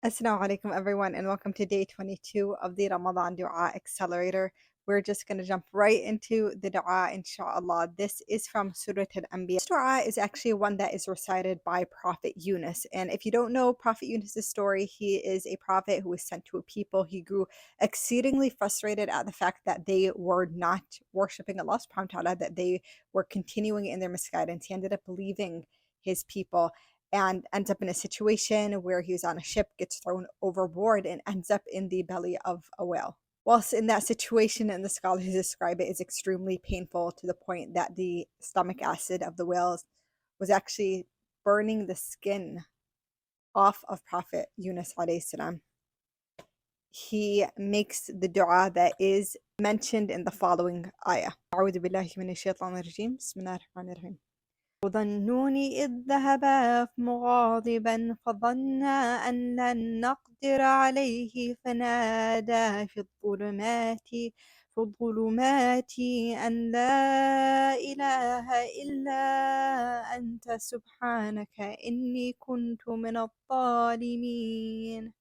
Assalamu alaikum everyone and welcome to day 22 of the Ramadan Dua Accelerator. We're just going to jump right into the dua inshallah. This is from Surah Al-Anbiya. This dua is actually one that is recited by Prophet Yunus. And if you don't know Prophet Yunus' story, he is a prophet who was sent to a people. He grew exceedingly frustrated at the fact that they were not worshipping Allah subhanahu wa ta'ala, that they were continuing in their misguidance. He ended up leaving his people and ends up in a situation where he's on a ship, gets thrown overboard, and ends up in the belly of a whale. Whilst in that situation, and the scholars describe it, is extremely painful to the point that the stomach acid of the whales was actually burning the skin off of Prophet Yunus alayhi salam. He makes the dua that is mentioned in the following ayah. أعوذ بالله من الشيطان الرجيم بسم الله الرحمن الرحيم وظنون إذ ذهبا مغاضبا فظن أن لن نقدر عليه فنادى في الظلمات أن لا إله إلا أنت سبحانك إني كنت من الظالمين.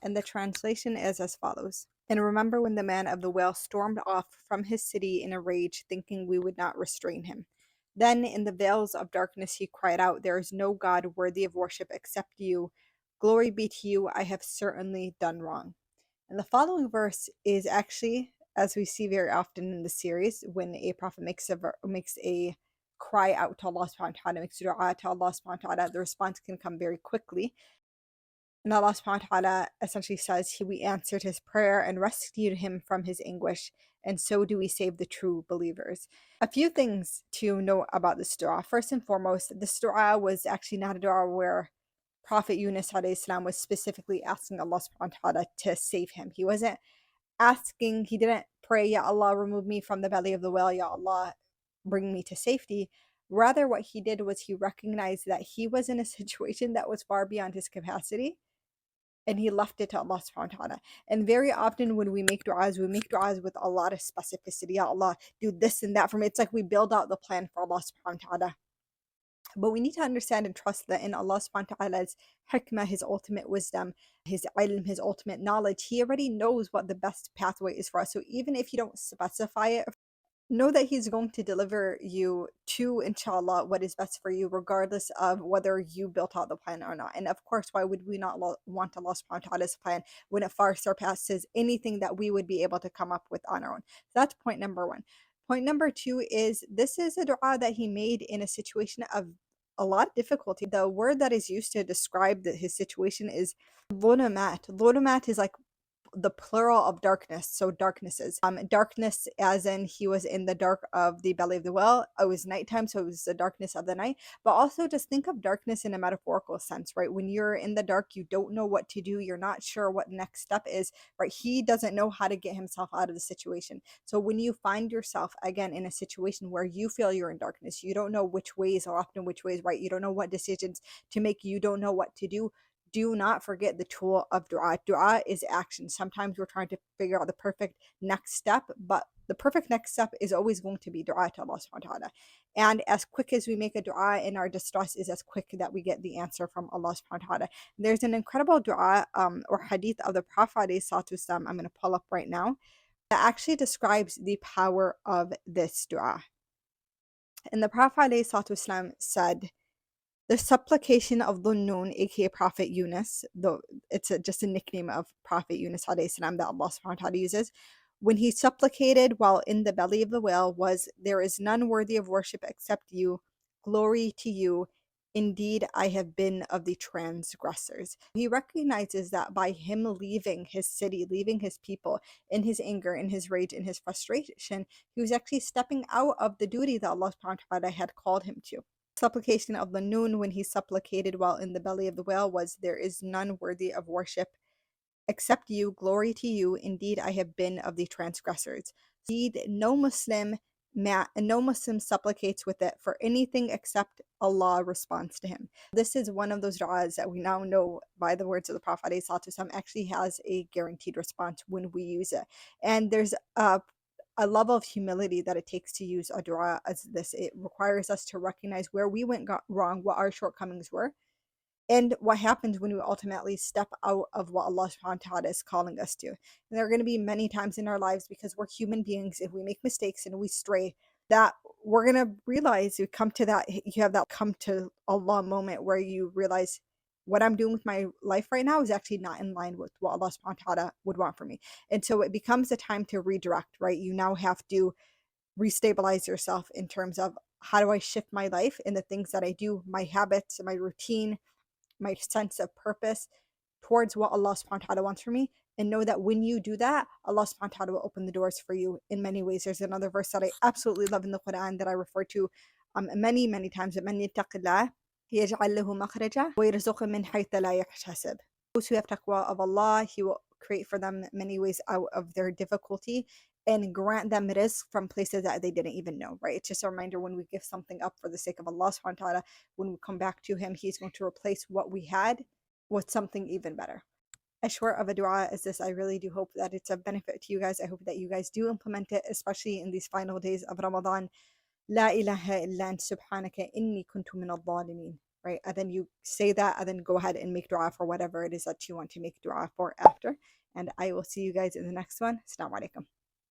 And the translation is as follows. And remember when the man of the whale stormed off from his city in a rage, thinking we would not restrain him. Then in the veils of darkness he cried out, there is no God worthy of worship except you. Glory be to you, I have certainly done wrong. And the following verse is actually, as we see very often in the series, when a prophet makes a cry out to Allah subhanahu wa ta'ala, makes dua to Allah subhanahu wa ta'ala, the response can come very quickly. And Allah subhanahu wa ta'ala essentially says, we answered his prayer and rescued him from his anguish, and so do we save the true believers. A few things to note about this dua. First and foremost, this dua was actually not a dua where Prophet Yunus alayhi salam was specifically asking Allah subhanahu wa ta'ala to save him. He wasn't asking, he didn't pray, Ya Allah, remove me from the belly of the whale, Ya Allah, bring me to safety. Rather, what he did was he recognized that he was in a situation that was far beyond his capacity, and he left it to Allah subhanahu wa ta'ala. And very often when we make du'as with a lot of specificity. Ya Allah, do this and that for me. It's like we build out the plan for Allah subhanahu wa ta'ala. But we need to understand and trust that in Allah subhanahu wa ta'ala's hikmah, his ultimate wisdom, his ilm, his ultimate knowledge, he already knows what the best pathway is for us. So even if you don't specify it, know that he's going to deliver you to, inshallah, what is best for you, regardless of whether you built out the plan or not. And of course, why would we not want Allah subhanahu wa ta'ala's plan when it far surpasses anything that we would be able to come up with on our own? So that's point number one. Point number two is this is a dua that he made in a situation of a lot of difficulty. The word that is used to describe his situation is dhulumat. Dhulumat is like the plural of darkness, so darknesses. Darkness as in he was in the dark of the belly of the whale. It was nighttime, so it was the darkness of the night. But also just think of darkness in a metaphorical sense, right? When you're in the dark, you don't know what to do, you're not sure what next step is, right? He doesn't know how to get himself out of the situation. So when you find yourself again in a situation where you feel you're in darkness, you don't know which ways are left and which ways right, you don't know what decisions to make, you don't know what to do not forget the tool of dua. Dua is action. Sometimes we're trying to figure out the perfect next step, but the perfect next step is always going to be dua to Allah subhanahu wa ta'ala. And as quick as we make a dua in our distress is as quick that we get the answer from Allah subhanahu wa ta'ala. There's an incredible dua or hadith of the Prophet I'm going to pull up right now, that actually describes the power of this dua. And the Prophet said, the supplication of Dhunnun, aka Prophet Yunus, though it's just a nickname of Prophet Yunus alayhi salam that Allah subhanahu wa ta'ala uses, when he supplicated while in the belly of the whale was, there is none worthy of worship except you, glory to you, indeed I have been of the transgressors. He recognizes that by him leaving his city, leaving his people, in his anger, in his rage, in his frustration, he was actually stepping out of the duty that Allah subhanahu wa ta'ala had called him to. Supplication of the noon when he supplicated while in the belly of the whale was, there is none worthy of worship except you, glory to you, indeed I have been of the transgressors. Indeed, no Muslim supplicates with it for anything except Allah responds to him. This is one of those du'as that we now know by the words of the Prophet ﷺ actually has a guaranteed response when we use it. And there's a level of humility that it takes to use a dua as this. It requires us to recognize where we went wrong, what our shortcomings were, and what happens when we ultimately step out of what Allah subhanahu wa ta'ala is calling us to. And there are going to be many times in our lives, because we're human beings, if we make mistakes and we stray, that we're going to realize, you come to that, you have that come to Allah moment where you realize what I'm doing with my life right now is actually not in line with what Allah subhanahu wa ta'ala would want for me. And so it becomes a time to redirect, right? You now have to restabilize yourself in terms of, how do I shift my life and the things that I do, my habits, my routine, my sense of purpose towards what Allah subhanahu wa ta'ala wants for me. And know that when you do that, Allah subhanahu wa ta'ala will open the doors for you in many ways. There's another verse that I absolutely love in the Quran that I refer to many, many times. مَنْ يَتَّقِ اللَّهَ يَجْعَلْ لَهُ مَخْرَجًا وَيَرْزُقْهُ مِنْ حَيْثُ لَا يَحْتَسِبُ. Those who have taqwa of Allah, He will create for them many ways out of their difficulty and grant them rizq from places that they didn't even know, right? It's just a reminder, when we give something up for the sake of Allah subhanahu wa ta'ala, when we come back to Him, He's going to replace what we had with something even better. As short of a dua as this, I really do hope that it's of benefit to you guys. I hope that you guys do implement it, especially in these final days of Ramadan. La ilaha illa ant subhanaka inni kuntu min al-zalimin. Right? And then you say that, and then go ahead and make dua for whatever it is that you want to make dua for after. And I will see you guys in the next one. Assalamu alaikum.